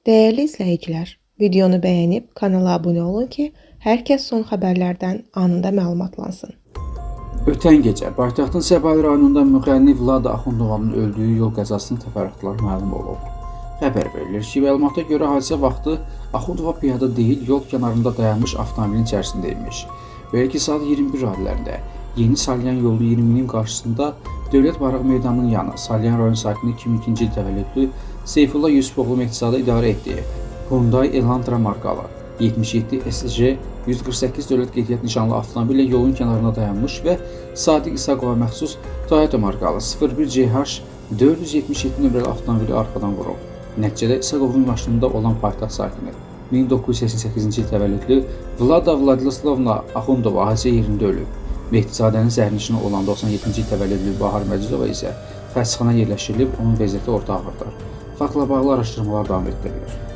Değerli izləyicilər, videonu bəyənib kanala abunə olun ki, hər kəs son xəbərlərdən anında məlumatlansın. Ötən gecə paytaxtın Səbail rayonunda müğənni Vlada Axundovanın öldüyü yol qəzasının təfərrüatları məlum olub. Xəbər verilir ki, məlumata görə hadisə vaxtı Axundova piyada deyil, yol kənarında dayanmış avtomobilin içərisində imiş. Belə ki, saat 21 radələrində Yeni Salyan yolu 20-nin qarşısında Dövlət Baraq Meydanının yanı Salyan rayon sakini 2002-ci il təvəllüdlü Seyfullah Yusufoğlu Mehdizadə idarə etdiyi Hyundai Elantra markalı 77 SC 148 dövlət qeydiyyat nişanlı avtomobillə yolun kənarında dayanmış və Sadiq İsaqova məxsus Toyota markalı 01 CH 477 nömrəli avtomobili arxadan vurub. Nəticədə İsaqovun maşınında olan paytaxt sakini 1988-ci il təvəllüdlü Vlada Vladislavna Axundova hadisə yerində ölüb. Mehdizadənin sərnişini olan 97-ci il təvəllüdlü Bahar Məcidova isə xəstəxanaya yerləşdirilib, onun vəziyyəti orta ağırdır. Faktla bağlı araşdırmalar davam etdirilir.